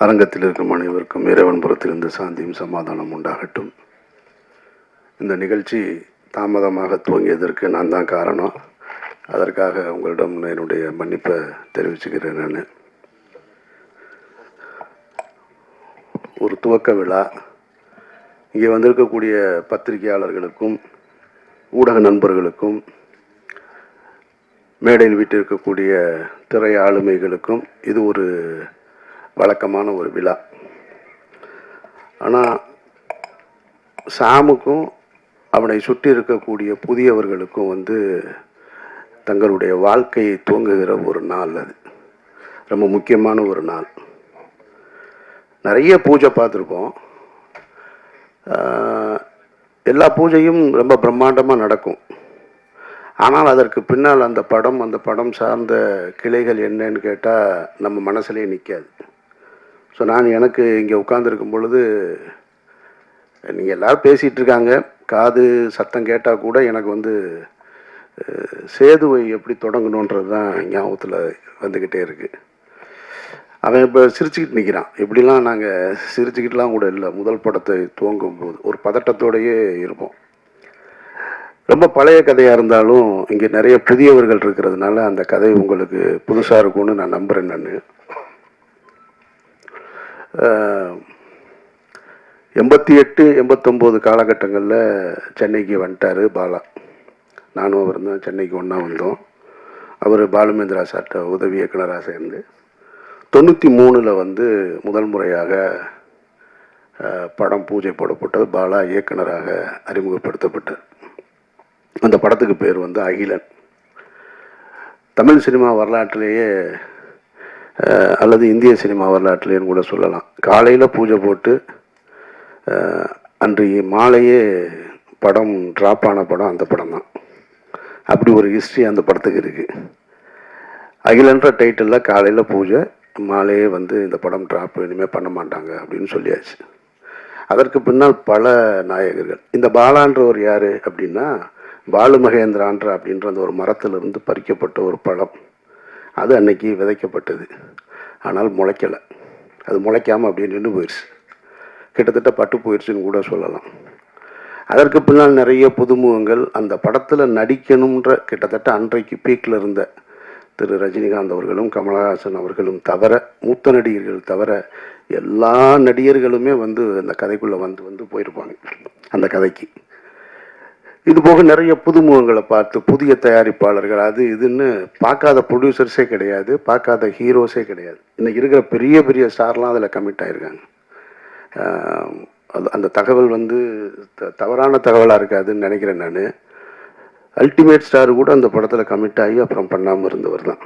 அரங்கத்தில் இருக்கும் அனைவருக்கும் இறைவன் புறத்திலிருந்து சாந்தியும் சமாதானம் உண்டாகட்டும். இந்த நிகழ்ச்சி தாமதமாக துவங்கியதற்கு நான் தான் காரணம். அதற்காக உங்களிடம் என்னுடைய மன்னிப்பை தெரிவிச்சுக்கிறேன். நான் ஒரு துவக்க விழா இங்கே வந்திருக்கக்கூடிய பத்திரிகையாளர்களுக்கும் ஊடக நண்பர்களுக்கும் மேடையில் வீட்டிருக்கக்கூடிய திரை ஆளுமைகளுக்கும் இது ஒரு வழக்கமான ஒரு விழா. ஆனால் சாமுக்கும் அவனை சுற்றி இருக்கக்கூடிய புதியவர்களுக்கும் தங்களுடைய வாழ்க்கையை துவங்குகிற ஒரு நாள். அது ரொம்ப முக்கியமான ஒரு நாள். நிறைய பூஜை பார்த்துருப்போம். எல்லா பூஜையும் ரொம்ப பிரம்மாண்டமாக நடக்கும். ஆனால் அதற்கு பின்னால் அந்த படம் சார்ந்த கிளைகள் என்னன்னு கேட்டால் நம்ம மனசுலேயே நிற்காது. ஸோ நான் எனக்கு இங்கே உட்கார்ந்துருக்கும் பொழுது நீங்கள் எல்லோரும் பேசிகிட்டு இருக்காங்க, காது சத்தம் கேட்டால் கூட எனக்கு சேதுவை எப்படி தொடங்கணுன்றது தான் ஞாபகத்தில் வந்துக்கிட்டே இருக்குது. அவன் இப்போ சிரிச்சுக்கிட்டு நிற்கிறான். இப்படிலாம் நாங்கள் சிரிச்சுக்கிட்டுலாம் கூட இல்லை. முதல் படத்தை துவங்கும் போது ஒரு பதட்டத்தோடையே இருப்போம். ரொம்ப பழைய கதையாக இருந்தாலும் இங்கே நிறைய புதியவர்கள் இருக்கிறதுனால அந்த கதை உங்களுக்கு புதுசாக இருக்கும்னு நான் நம்புகிறேன். நான் 88, 89 காலகட்டங்களில் சென்னைக்கு வந்துட்டார் பாலா. நானும் அவர் தான் சென்னைக்கு ஒன்றா வந்தோம். அவர் பாலுமேந்திரா சார்ட்ட உதவி இயக்குனராக சேர்ந்து 93 முதல் முறையாக படம் பூஜை போடப்பட்டது. பாலா இயக்குனராக அறிமுகப்படுத்தப்பட்டார். அந்த படத்துக்கு பேர் அகிலன். தமிழ் சினிமா வரலாற்றிலேயே அல்லது இந்திய சினிமா வரலாற்றிலேன்னு கூட சொல்லலாம். காலையில் பூஜை போட்டு அன்றைய மாலையே படம் ட்ராப் ஆன படம் அந்த படம் தான். அப்படி ஒரு ஹிஸ்ட்ரி அந்த படத்துக்கு இருக்குது. அகிலன்ற டைட்டிலில் காலையில் பூஜை, மாலையே இந்த படம் ட்ராப் இனிமேல் பண்ண மாட்டாங்க அப்படின்னு சொல்லியாச்சு. அதற்கு பின்னால் பல நாயகர்கள். இந்த பாலான்றவர் யார் அப்படின்னா, பாலு மகேந்திரான்ற அப்படின்ற அந்த ஒரு மரத்திலிருந்து பறிக்கப்பட்ட ஒரு பழம். அது அன்னைக்கு விதைக்கப்பட்டது. ஆனால் முளைக்கலை. அது முளைக்காமல் அப்படியே நின்று போயிடுச்சு. கிட்டத்தட்ட பட்டு போயிடுச்சுன்னு கூட சொல்லலாம். அதற்கு பின்னால் நிறைய புதுமுகங்கள் அந்த படத்தில் நடிக்கணுன்ற கிட்டத்தட்ட அன்றைக்கு பீக்கில் இருந்த திரு ரஜினிகாந்த் அவர்களும் கமலஹாசன் அவர்களும் தவிர, மூத்த நடிகர்கள் தவிர எல்லா நடிகர்களுமே அந்த கதைக்குள்ளே வந்து போயிருப்பாங்க அந்த கதைக்கு. இது போக நிறைய புதுமுகங்களை பார்த்து புதிய தயாரிப்பாளர்கள் அது இதுன்னு பார்க்காத ப்ரொடியூசர்ஸே கிடையாது, பார்க்காத ஹீரோஸே கிடையாது. இன்றைக்கி இருக்கிற பெரிய பெரிய ஸ்டார்லாம் அதில் கமிட் ஆகிருக்காங்க. அந்த தகவல் தவறான தகவலாக இருக்காதுன்னு நினைக்கிறேன். நான் அல்டிமேட் ஸ்டார் கூட அந்த படத்தில் கமிட் ஆகி அப்புறம் பண்ணாமல் இருந்தவர் தான்.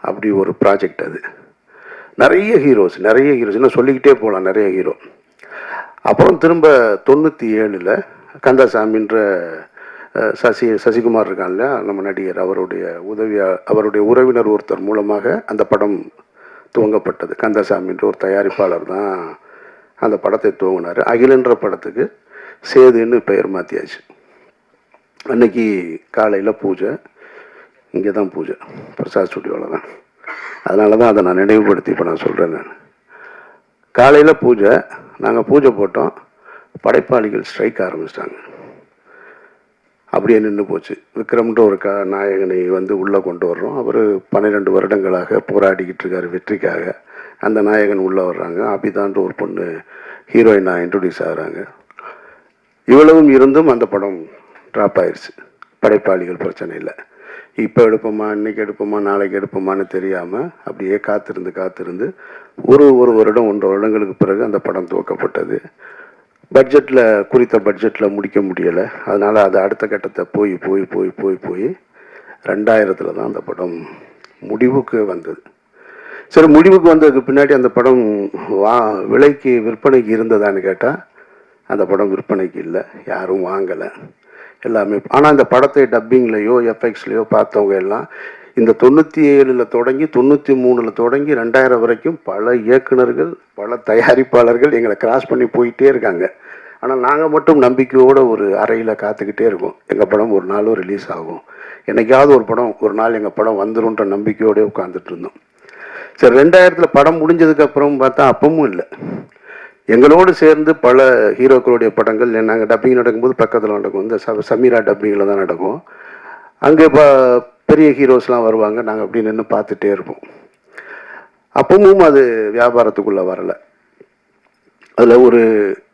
அப்படி ஒரு ப்ராஜெக்ட் அது. நிறைய ஹீரோஸ் இன்னும் சொல்லிக்கிட்டே போகலாம். நிறைய ஹீரோ. அப்புறம் திரும்ப 97 கந்தசாமின்ற சசிகுமார் இருக்கான் இல்லையா, நம்ம நடிகர், அவருடைய உறவினர் ஒருத்தர் மூலமாக அந்த படம் துவங்கப்பட்டது. கந்தசாமின்ற ஒரு தயாரிப்பாளர் தான் அந்த படத்தை துவங்கினார். அகிலன்ற படத்துக்கு சேதுன்னு பெயர் மாற்றியாச்சு. அன்னைக்கு காலையில் பூஜை, இங்கே தான் பூஜை, பிரசாத் ஸ்டுடியோவில் தான். அதனால தான் அதை நான் நினைவுபடுத்தி இப்போ நான் சொல்கிறேன். நான் காலையில் பூஜை, நாங்கள் பூஜை போட்டோம். படைப்பாளிகள் ஸ்ட்ரைக் ஆரம்பிச்சிட்டாங்க. அப்படியே நின்று போச்சு. விக்ரம்ன்ற ஒரு நாயகனை உள்ளே கொண்டு வர்றோம். அவர் 12 வருடங்களாக போராடிக்கிட்டு இருக்கார் வெற்றிக்காக. அந்த நாயகன் உள்ளே வர்றாங்க. அபிதான்ற ஒரு பொண்ணு ஹீரோயினாக இன்ட்ரடியூஸ் ஆகிறாங்க. இவ்வளவும் இருந்தும் அந்த படம் ட்ராப் ஆயிடுச்சு. படைப்பாளிகள் பிரச்சனை இல்லை. இப்போ எடுப்போமா, இன்றைக்கி எடுப்போமா, நாளைக்கு எடுப்போமான்னு தெரியாமல் அப்படியே காத்திருந்து ஒரு வருடம் 1.5 வருடங்களுக்கு பிறகு அந்த படம் துவக்கப்பட்டது. குறித்த பட்ஜெட்டில் முடிக்க முடியலை. அதனால் அது அடுத்த கட்டத்தை போய் 2000 தான் அந்த படம் முடிவுக்கு வந்தது. சரி, முடிவுக்கு வந்ததுக்கு பின்னாடி அந்த படம் விலைக்கு விற்பனைக்கு இருந்ததான்னு கேட்டால் அந்த படம் விற்பனைக்கு இல்லை, யாரும் வாங்கலை எல்லாமே. ஆனால் அந்த படத்தை டப்பிங்லேயோ எஃப்எக்ஸ்லேயோ பார்த்தவங்க எல்லாம் இந்த 97 தொடங்கி 93 தொடங்கி 2000 வரைக்கும் பல இயக்குனர்கள், பல தயாரிப்பாளர்கள் எங்களை கிராஸ் பண்ணி போயிட்டே இருக்காங்க. ஆனால் நாங்கள் மட்டும் நம்பிக்கையோடு ஒரு அறையில் காத்துக்கிட்டே இருக்கோம். எங்கள் படம் ஒரு நாளும் ரிலீஸ் ஆகும், என்னைக்காவது ஒரு நாள் எங்கள் படம் வந்துருன்ற நம்பிக்கையோடு உட்காந்துட்டு இருந்தோம். சரி 2000 படம் முடிஞ்சதுக்கு அப்புறம் பார்த்தா அப்பவும் இல்லை. எங்களோடு சேர்ந்து பல ஹீரோக்களுடைய படங்கள் நாங்கள் டப்பிங் நடக்கும்போது பக்கத்தில் நடக்கும். இந்த சமீரா டப்பிங்கில் தான் நடக்கும். அங்கே இப்போ பெரிய ஹீரோஸ்லாம் வருவாங்க, நாங்கள் அப்படி நின்று பார்த்துட்டே இருப்போம். அப்பவும் அது வியாபாரத்துக்குள்ளே வரலை. அதில் ஒரு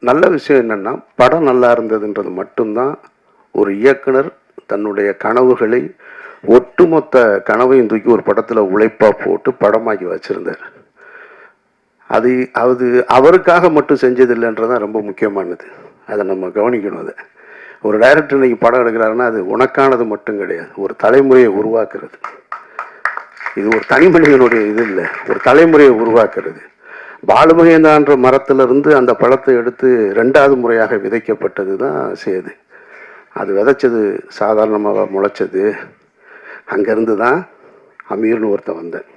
நல்ல விஷயம் என்னென்னா, படம் நல்லா இருந்ததுன்றது மட்டும்தான் ஒரு இயக்குனர் தன்னுடைய கனவுகளை ஒட்டுமொத்த கனவையும் தூக்கி ஒரு படத்தில் உழைப்பாக போட்டு படமாக்கி வச்சுருந்தார். அது அவருக்காக மட்டும் செஞ்சதில்லைன்றதான் ரொம்ப முக்கியமானது. அதை நம்ம கவனிக்கணும். அதை ஒரு டைரக்டர் இன்னைக்கு படம் எடுக்கிறாருன்னா அது உனக்கானது மட்டும் கிடையாது, ஒரு தலைமுறையை உருவாக்குறது. இது ஒரு தனி மனிதனுடைய இது இல்லை, ஒரு தலைமுறையை உருவாக்குறது. பாலுமகேந்திரான்ற மரத்திலிருந்து அந்த பழத்தை எடுத்து 2வது முறையாக விதைக்கப்பட்டது தான் சேது. அது விதைச்சது சாதாரணமாக முளைச்சது. அங்கேருந்து தான் அமீர்னு ஒருத்தன் வந்தேன்.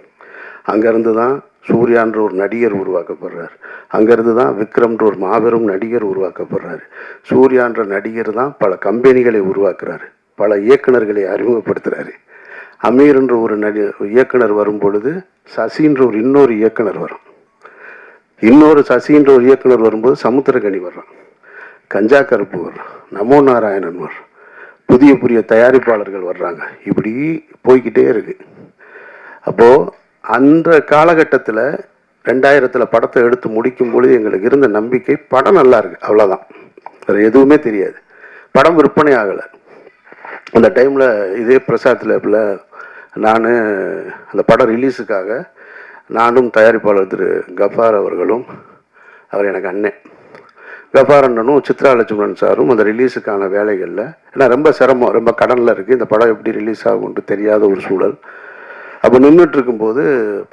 அங்கேருந்து தான் சூர்யான்ற ஒரு நடிகர் உருவாக்கப்படுறார். அங்கேருந்து தான் விக்ரம்ன்ற ஒரு மாபெரும் நடிகர் உருவாக்கப்படுறாரு. சூர்யான்ற நடிகர் தான் பல கம்பெனிகளை உருவாக்குறாரு, பல இயக்குநர்களை அறிமுகப்படுத்துகிறாரு. அமீர்ன்ற ஒரு இயக்குனர் வரும் பொழுது சசின்ற ஒரு இன்னொரு இயக்குனர் வரும். இன்னொரு சசின்ற ஒரு இயக்குனர் வரும்போது சமுத்திரகனி வர்றான், கஞ்சா கருப்பு வர்றான், நமோ நாராயணன் வர்றான், புதிய புதிய தயாரிப்பாளர்கள் வர்றாங்க. இப்படி போய்கிட்டே இருக்கு. அப்போது அந்த காலகட்டத்தில் 2000 படத்தை எடுத்து முடிக்கும் பொழுது எங்களுக்கு இருந்த நம்பிக்கை படம் நல்லா இருக்கு, அவ்வளோதான், வேறு எதுவுமே தெரியாது. படம் விற்பனை ஆகலை. அந்த டைமில் இதே பிரசாத் லேபில் நான் அந்த படம் ரிலீஸுக்காக நானும் தயாரிப்பாளர் திரு கஃபார் அவர்களும், அவர் எனக்கு அண்ணன், கஃபார் அண்ணனும் சித்ரா லட்சுமணன் சாரும் அந்த ரிலீஸுக்கான வேலைகளில், ஏன்னா ரொம்ப சிரமம், ரொம்ப கடனில் இருக்குது, இந்த படம் எப்படி ரிலீஸ் ஆகும்னு தெரியாத ஒரு சூழல். அப்போ நின்றுட்டு இருக்கும்போது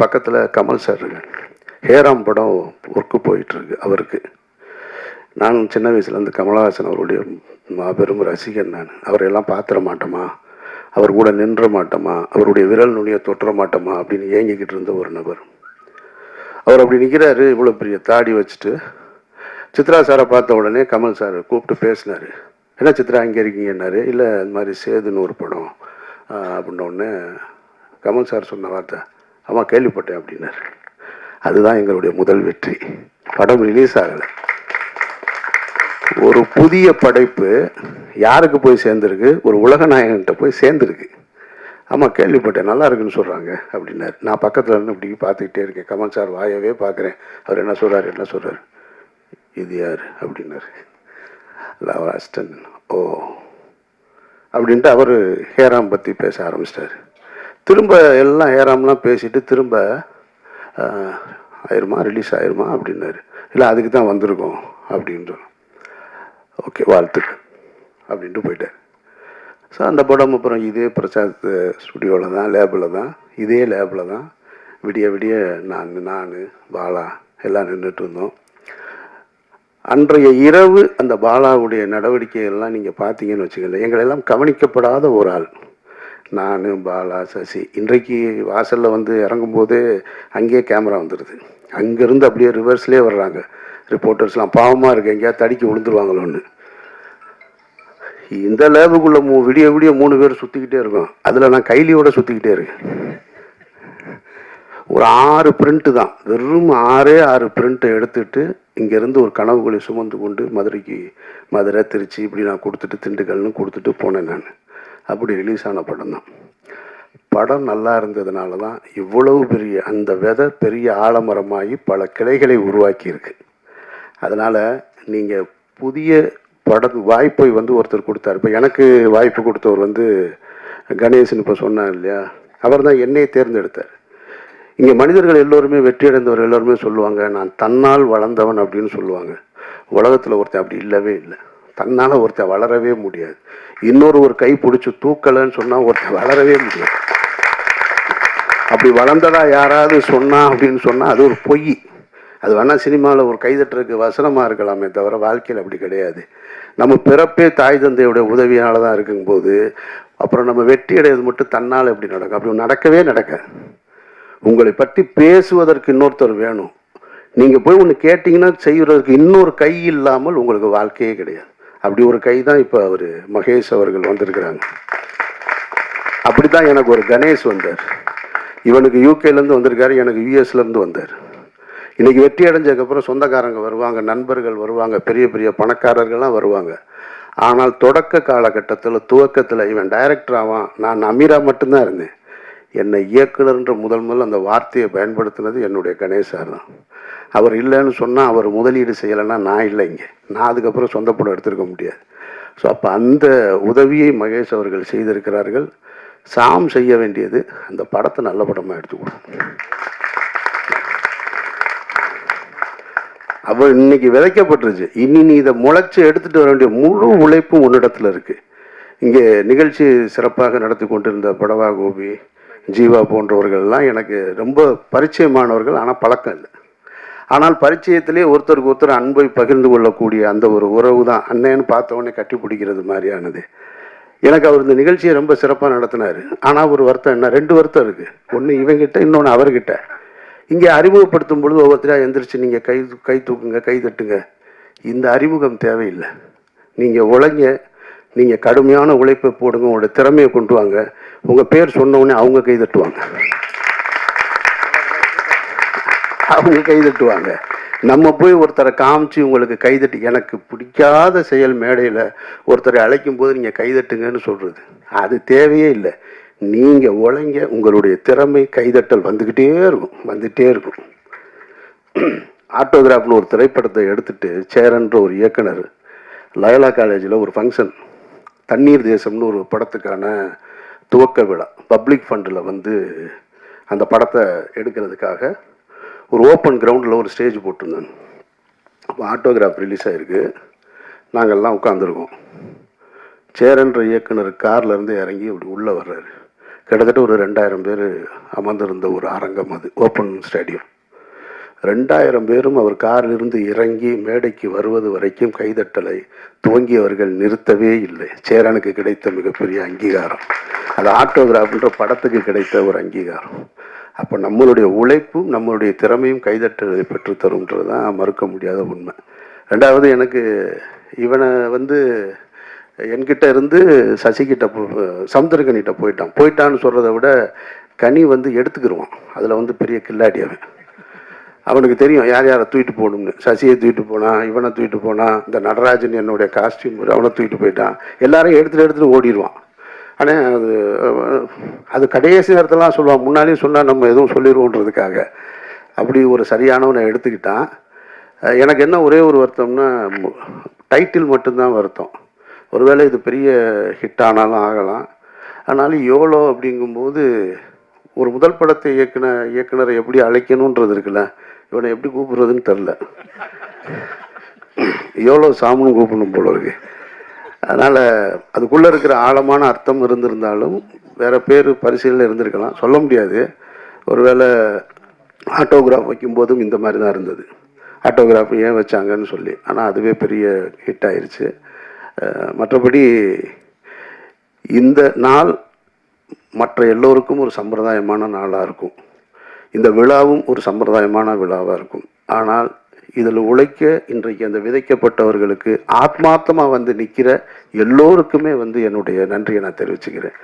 பக்கத்தில் கமல் சார் இருக்கு. ஹேராம் படம் ஒர்க்கு போயிட்டுருக்கு அவருக்கு. நான் சின்ன வயசுலேருந்து கமலஹாசன் அவருடைய மாபெரும் ரசிகன். நான் அவரையெல்லாம் பார்த்துட மாட்டோமா, அவர் கூட நின்ற மாட்டோமா, அவருடைய விரல் நுனியை தொட்டுற மாட்டோமா அப்படின்னு ஏங்கிக்கிட்டு இருந்த ஒரு நபர். அவர் அப்படி நிற்கிறாரு, இவ்வளோ பெரிய தாடி வச்சுட்டு. சித்ரா சாரை பார்த்த உடனே கமல் சார் கூப்பிட்டு பேசினார். என்ன சித்ரா இங்கே இருக்கீங்கன்னாரு. இல்லை இந்த மாதிரி சேதுன்னு ஒரு படம் அப்படின்னோடனே கமல் சார் சொன்ன வார்த்தை, ஆமாம் கேள்விப்பட்டேன் அப்படின்னாரு. அதுதான் எங்களுடைய முதல் வெற்றி. படம் ரிலீஸ் ஆகலை. ஒரு புதிய படைப்பு யாருக்கு போய் சேர்ந்துருக்கு, ஒரு உலக நாயகன்கிட்ட போய் சேர்ந்துருக்கு. ஆமாம் கேள்விப்பட்டேன், நல்லா இருக்குன்னு சொல்கிறாங்க அப்படின்னாரு. நான் பக்கத்தில் இருந்து இப்படி பார்த்துக்கிட்டே இருக்கேன். கமல் சார் வாயவே பார்க்குறேன். அவர் என்ன சொல்கிறார், இது யார் அப்படின்னாரு. அவர் அஸ்டன். ஓ அப்படின்ட்டு அவர் ஹேராம் பற்றி பேச ஆரம்பிச்சிட்டார். திரும்ப எல்லாம் ஹேராம்லாம் பேசிட்டு திரும்ப ஆயிருமா, ரிலீஸ் ஆயிருமா அப்படின்னாரு. இல்லை அதுக்கு தான் வந்திருக்கோம் அப்படின்னு சொன்னோம். ஓகே வாழ்த்துக்கள் அப்படின்ட்டு போயிட்டார். ஸோ அந்த படம் அப்புறம் இதே பிரசாத் ஸ்டுடியோவில் தான், லேபில் தான், இதே லேபில் தான் விடிய விடிய நான் பாலா எல்லாம் நின்றுட்டு இருந்தோம். அன்றைய இரவு அந்த பாலாவுடைய நடவடிக்கைகள்லாம் நீங்கள் பார்த்தீங்கன்னு வச்சுக்கல, எங்களெல்லாம் கவனிக்கப்படாத ஒரு ஆள். நான், பாலா, சசி. இன்றைக்கு வாசலில் வந்து இறங்கும்போது அங்கேயே கேமரா வந்துடுது. அங்கேருந்து அப்படியே ரிவர்ஸ்லேயே வர்றாங்க ரிப்போர்ட்டர்ஸ்லாம். பாவமாக இருக்குது, எங்கேயாவது தடிக்கி விழுந்துருவாங்களோன்னு. இந்த லேபுக்குள்ளே விடிய விடிய 3 பேர் சுற்றிக்கிட்டே இருக்கோம். அதில் நான் கைலியோட சுற்றிக்கிட்டே இருக்கேன். ஒரு 6 பிரிண்ட்டு தான், வெறும் 6 பிரிண்ட்டை எடுத்துகிட்டு இங்கேருந்து ஒரு கனவுகளை சுமந்து கொண்டு மதுரை, திருச்சி இப்படி நான் கொடுத்துட்டு திண்டுக்கல்னு கொடுத்துட்டு போனேன் நான். அப்படி ரிலீஸ் ஆன படம் தான். படம் நல்லா இருந்ததுனால தான் இவ்வளவு பெரிய அந்த விதை பெரிய ஆலமரமாகி பல கிளைகளை உருவாக்கியிருக்கு. அதனால் நீங்கள் புதிய படம் வாய்ப்பை வந்து ஒருத்தர் கொடுத்தார். இப்போ எனக்கு வாய்ப்பு கொடுத்தவர் வந்து கணேசன் இப்போ சொன்னார் இல்லையா, அவர் தான் என்னையை தேர்ந்தெடுத்தார். இங்கே மனிதர்கள் எல்லோருமே வெற்றி அடைந்தவர் எல்லோருமே சொல்லுவாங்க, நான் தன்னால் வளர்ந்தவன் அப்படின்னு சொல்லுவாங்க. உலகத்தில் ஒருத்தன் அப்படி இல்லவே இல்லை. தன்னால் ஒருத்தன் வளரவே முடியாது. ஒரு கை பிடிச்சி தூக்கலைன்னு சொன்னால் ஒருத்தன் வளரவே முடியாது. அப்படி வளர்ந்ததா யாராவது சொன்னா அப்படின்னு சொன்னால் அது ஒரு பொய். அது வேணால் சினிமாவில் ஒரு கைதட்டுறதுக்கு வசனமாக இருக்கலாமே தவிர வாழ்க்கையில் அப்படி கிடையாது. நம்ம பிறப்பே தாய் தந்தையோட உதவியால் தான் இருக்கும்போது அப்புறம் நம்ம வெற்றி அடைவது மட்டும் தன்னால் எப்படி நடக்கும்? அப்படி நடக்கவே நடக்க. உங்களை பற்றி பேசுவதற்கு இன்னொருத்தர் வேணும். நீங்கள் போய் ஒன்று கேட்டிங்கன்னா செய்கிறதுக்கு இன்னொரு கை இல்லாமல் உங்களுக்கு வாழ்க்கையே கிடையாது. அப்படி ஒரு கை தான் இப்போ அவர் மகேஷ் அவர்கள் வந்திருக்கிறாங்க. அப்படி தான் எனக்கு ஒரு கணேஷ் வந்தார். இவனுக்கு யூகேலேருந்து வந்திருக்காரு, எனக்கு யூஎஸ்லேருந்து வந்தார். இன்றைக்கி வெற்றி அடைஞ்சதுக்கப்புறம் சொந்தக்காரங்க வருவாங்க, நண்பர்கள் வருவாங்க, பெரிய பெரிய பணக்காரர்கள்லாம் வருவாங்க. ஆனால் தொடக்க காலகட்டத்தில் துவக்கத்தில் இவன் டைரக்டர் ஆவான், நான் அமீரா மட்டும்தான் இருந்தேன். என்னை இயக்குனர்ன்ற முதல் அந்த வார்த்தையை பயன்படுத்தினது என்னுடைய கணேசார் தான். அவர் இல்லைன்னு சொன்னால், அவர் முதலீடு செய்யலைன்னா நான் இல்லைங்க, நான் அதுக்கப்புறம் சொந்த படம் எடுத்திருக்க முடியாது. ஸோ அப்போ அந்த உதவியை மகேஷ் அவர்கள் செய்திருக்கிறார்கள். சாம் செய்ய வேண்டியது அந்த படத்தை நல்ல படமாக எடுத்துக்கணும். அவள் இன்னைக்கு விதைக்கப்பட்டுருச்சு, இனி நீ இதை முளைச்சி எடுத்துகிட்டு வர வேண்டிய முழு உழைப்பும் உன்னிடத்தில் இருக்குது. இங்கே நிகழ்ச்சி சிறப்பாக நடத்தி கொண்டிருந்த படவா கோபி, ஜீவா போன்றவர்கள்லாம் எனக்கு ரொம்ப பரிச்சயமானவர்கள், ஆனால் பழக்கம் இல்லை. ஆனால் பரிச்சயத்திலே ஒருத்தருக்கு ஒருத்தர் அன்பை பகிர்ந்து கொள்ளக்கூடிய அந்த ஒரு உறவு தான் அண்ணன்னு பார்த்தவொடனே கட்டி பிடிக்கிறது மாதிரியானது. எனக்கு அவர் இந்த நிகழ்ச்சியை ரொம்ப சிறப்பாக நடத்தினார். ஆனால் ஒரு வருத்தம் என்ன, 2 வருத்தம் இருக்குது. ஒன்று இவங்கிட்ட, இன்னொன்று அவர்கிட்ட. இங்கே அறிமுகப்படுத்தும் பொழுது ஒவ்வொருத்தராக எந்திரிச்சு நீங்கள் கை தூக்குங்க, கை தட்டுங்க. இந்த அறிமுகம் தேவையில்லை. நீங்கள் உழைங்க, நீங்கள் கடுமையான உழைப்பை போடுங்க, உங்களோட திறமையை கொண்டு வாங்க. உங்கள் பேர் சொன்னோடனே அவங்க கை தட்டுவாங்க, அவங்க கை தட்டுவாங்க. நம்ம போய் ஒருத்தரை காமிச்சு உங்களுக்கு கைதட்டி, எனக்கு பிடிக்காத செயல் மேடையில் ஒருத்தரை அழைக்கும் போது நீங்கள் கைதட்டுங்கன்னு சொல்கிறது அது தேவையே இல்லை. நீங்கள் உழைங்க, உங்களுடைய திறமை கைதட்டல் வந்துக்கிட்டே இருக்கும். ஆட்டோகிராஃப்னு ஒரு திரைப்படத்தை எடுத்துட்டு சேரன்ற ஒரு இயக்குனர் லயோலா காலேஜில் ஒரு ஃபங்க்ஷன், தண்ணீர் தேசம்னு ஒரு படத்துக்கான துவக்க விழா, பப்ளிக் ஃபண்டில் வந்து அந்த படத்தை எடுக்கிறதுக்காக ஒரு ஓப்பன் கிரவுண்டில் ஒரு ஸ்டேஜ் போட்டிருந்தாங்க. அப்போ ஆட்டோகிராஃப் ரிலீஸ் ஆகிருக்கு. நாங்கள்லாம் உட்காந்துருக்கோம். சேரன்ற இயக்குனர் கார்லேருந்து இறங்கி அப்படி உள்ளே வர்றாரு. கிட்டத்தட்ட ஒரு 2000 பேர் அமர்ந்திருந்த ஒரு அரங்கம், அது ஓப்பன் ஸ்டேடியம். 2000 பேரும் அவர் காரிலிருந்து இறங்கி மேடைக்கு வருவது வரைக்கும் கைதட்டலை துவங்கியவர்கள் நிறுத்தவே இல்லை. சேரனுக்கு கிடைத்த மிகப்பெரிய அங்கீகாரம் அது, ஆட்டோகிராஃப்ன்ற படத்துக்கு கிடைத்த ஒரு அங்கீகாரம். அப்போ நம்மளுடைய உழைப்பும் நம்மளுடைய திறமையும் கைதட்டலை பெற்றுத்தரும்ன்றது தான் மறுக்க முடியாத உண்மை. 2வது, எனக்கு இவனை வந்து என்கிட்ட இருந்து சசிகிட்ட சமுத்திரக்கனிகிட்ட போயிட்டான்னு சொல்கிறத விட கனி வந்து எடுத்துக்கிடுவான். அதில் வந்து பெரிய கில்லாடி அவன். அவனுக்கு தெரியும் யார் யாரை தூக்கிட்டு போகணும்னு. சசியை தூக்கிட்டு போனான், இவனை தூக்கிட்டு போனான், இந்த நடராஜன் என்னுடைய காஸ்டியூம் அவனை தூக்கிட்டு போயிட்டான். எல்லாரையும் எடுத்துகிட்டு ஓடிடுவான். ஆனால் அது கடைசி நேரத்திலாம் சொல்லுவான், முன்னாலேயும் சொன்னால் நம்ம எதுவும் சொல்லிடுவோன்றதுக்காக. அப்படி ஒரு சரியானவனை எடுத்துக்கிட்டான். எனக்கு என்ன ஒரே ஒரு வருத்தம்னா, டைட்டில் மட்டும்தான் வருத்தம். ஒருவேளை இது பெரிய ஹிட் ஆனாலும் ஆகலாம். ஆனாலும் யோலோ அப்படிங்கும்போது ஒரு முதல் படத்தை இயக்குனரை எப்படி அழைக்கணுன்றது இருக்குல்ல, இவனை எப்படி கூப்பிடுறதுன்னு தெரில. யோலோ சாமுன்னு கூப்பிடணும் போல இருக்கு. அதனால் அதுக்குள்ளே இருக்கிற ஆழமான அர்த்தம் இருந்திருந்தாலும் வேறு பேர் பரிசீலனை இருந்திருக்கலாம், சொல்ல முடியாது. ஒருவேளை ஆட்டோகிராஃப் வைக்கும்போதும் இந்த மாதிரி தான் இருந்தது. ஆட்டோகிராஃப் ஏன் வச்சாங்கன்னு சொல்லி. ஆனால் அதுவே பெரிய ஹிட் ஆயிடுச்சு. மற்றபடி இந்த நாள் மற்ற எல்லோருக்கும் ஒரு சம்பிரதாயமான நாளாக இருக்கும். இந்த விழாவும் ஒரு சம்பிரதாயமான விழாவாக இருக்கும். ஆனால் இதில் உழைக்க இன்றைக்கு அந்த விதைக்கப்பட்டவர்களுக்கு ஆத்மார்த்தமாக வந்து நிற்கிற எல்லோருக்குமே வந்து என்னுடைய நன்றியை நான் தெரிவிச்சுக்கிறேன்.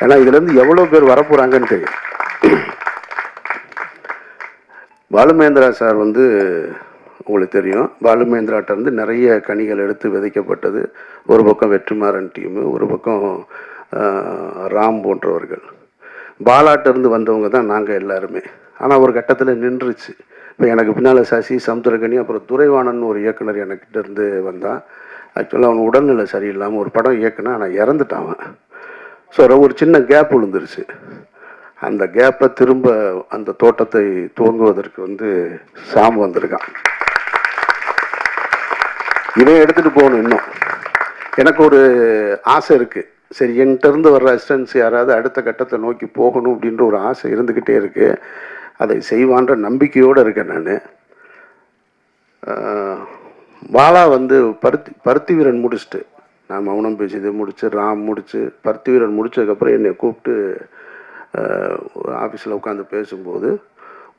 ஏன்னா இதுலேருந்து எவ்வளோ பேர் வரப்போகிறாங்கன்னு தெரியும். பாலுமகேந்திரா சார் வந்து உங்களுக்கு தெரியும், பாலுமகேந்திராட்ட இருந்து நிறைய கனிகள் எடுத்து விதைக்கப்பட்டது. ஒரு பக்கம் வெற்றிமாறன் டீமு, ஒரு பக்கம் ராம் போன்றவர்கள். பாலாட்டிருந்து வந்தவங்க தான் நாங்கள் எல்லாருமே. ஆனால் ஒரு கட்டத்தில் நின்றுச்சு. இப்போ எனக்கு பின்னால் சசி, சமுத்திரகனி, அப்புறம் துரைவாணன் ஒரு இயக்குனர் எனக்கிட்ட இருந்து வந்தான். ஆக்சுவலாக அவன் உடல்நிலை சரியில்லாமல் ஒரு படம் இயக்குனா, ஆனால் இறந்துட்டான். ஸோ ஒரு சின்ன கேப் விழுந்துருச்சு. அந்த கேப்பை திரும்ப அந்த தோட்டத்தை துவங்குவதற்கு வந்து சாம் வந்திருக்கான். இதை எடுத்துகிட்டு போகணும். இன்னும் எனக்கு ஒரு ஆசை இருக்குது. சரி, என்கிட்டருந்து வர்ற அசிஸ்டன்ஸ் யாராவது அடுத்த கட்டத்தை நோக்கி போகணும் அப்படின்ற ஒரு ஆசை இருந்துக்கிட்டே இருக்குது. அதை செய்வான்ற நம்பிக்கையோடு இருக்கேன் நான். பாலா வந்து பருத்தி வீரன் முடிச்சுட்டு, நான் மௌனம் பேசியது முடிச்சு, ராம் முடிச்சு, பருத்தி வீரன் முடிச்சதுக்கப்புறம் என்னை கூப்பிட்டு ஆஃபீஸில் உட்காந்து பேசும்போது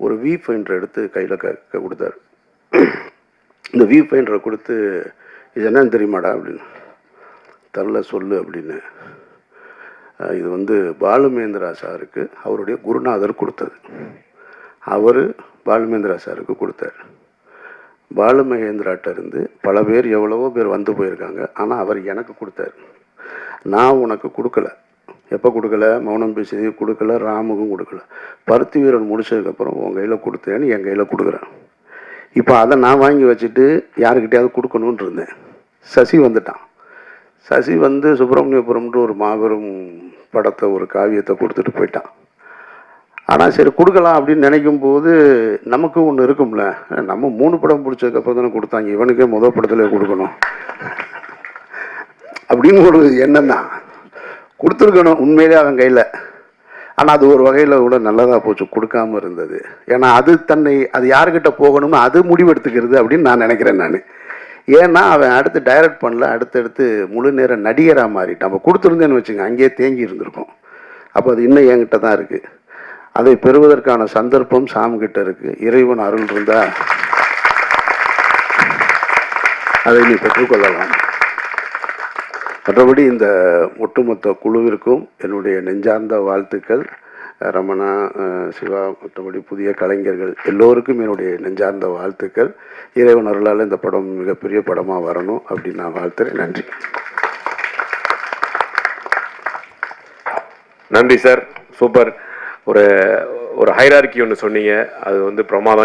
ஒரு வி ஃபைண்டர் எடுத்து கையில் கொடுத்தாரு. இந்த வி ஃபைண்டரை கொடுத்து, இது என்னன்னு தெரியுமாடா அப்படின்னு. தெரில சொல்லு அப்படின்னு. இது வந்து பாலுமேந்திரா சாருக்கு அவருடைய குருநாதர் கொடுத்தது. அவர் பாலுமேந்திரா சாருக்கு கொடுத்தார். பாலுமகேந்திராட்ட இருந்து பல பேர் எவ்வளவோ பேர் வந்து போயிருக்காங்க. ஆனால் அவர் எனக்கு கொடுத்தாரு. நான் உனக்கு கொடுக்கல. எப்போ கொடுக்கல? மௌனம் பேசி கொடுக்கல, ராமுக்கும் கொடுக்கல. பருத்தி வீரன் முடிச்சதுக்கப்புறம் உன் கையில் கொடுத்தேன்னு என் கையில் கொடுக்குறேன். இப்போ அதை நான் வாங்கி வச்சுட்டு யாருக்கிட்டையாவது கொடுக்கணுன்னு இருந்தேன். சசி வந்துட்டான். சசி வந்து சுப்பிரமணியபுரம்ன்ற ஒரு மாபெரும் படத்தை, ஒரு காவியத்தை கொடுத்துட்டு போயிட்டான். ஆனால் சரி கொடுக்கலாம் அப்படின்னு நினைக்கும் போது நமக்கு ஒன்று இருக்கும்ல, நம்ம 3 படம் பிடிச்சதுக்கப்புறம் தானே கொடுத்தாங்க, இவனுக்கே முதல் படத்தில் கொடுக்கணும் அப்படின்னு ஒரு எண்ணம் தான். கொடுத்துருக்கணும் உண்மையிலே அவன் கையில். ஆனால் அது ஒரு வகையில் கூட நல்லதாக போச்சு கொடுக்காமல் இருந்தது. ஏன்னா அது தன்னை அது யாருக்கிட்ட போகணும்னு அது முடிவெடுத்துக்கிறது அப்படின்னு நான் நினைக்கிறேன். நான் ஏன்னா அவன் அடுத்து டைரக்ட் பண்ணல, அடுத்தடுத்து முழு நேர நடிகராக மாறிட்டு. நம்ம கொடுத்துருந்தேன்னு வச்சுங்க, அங்கேயே தேங்கி இருந்திருக்கும். அப்போ அது இன்னும் என்கிட்ட தான் இருக்குது. அதை பெறுவதற்கான சந்தர்ப்பம் சாம்கிட்ட இருக்குது. இறைவன் அருள் இருந்தால் அதை நீ பெற்றுக்கொள்ளலாம். மற்றபடி இந்த ஒட்டுமொத்த குழுவிற்கும் என்னுடைய நெஞ்சார்ந்த வாழ்த்துக்கள். ரமணா, சிவா, மற்றபடி புதிய கலைஞர்கள் எல்லோருக்கும் என்னுடைய நெஞ்சார்ந்த வாழ்த்துக்கள். இறைவன் அருளால் இந்த படம் மிகப்பெரிய படமாக வரணும் அப்படின்னு நான் வாழ்த்துறேன். நன்றி. நன்றி சார். சூப்பர். ஒரு ஹைரார்கி ஒன்று சொன்னீங்க, அது வந்து பிரமாதம்.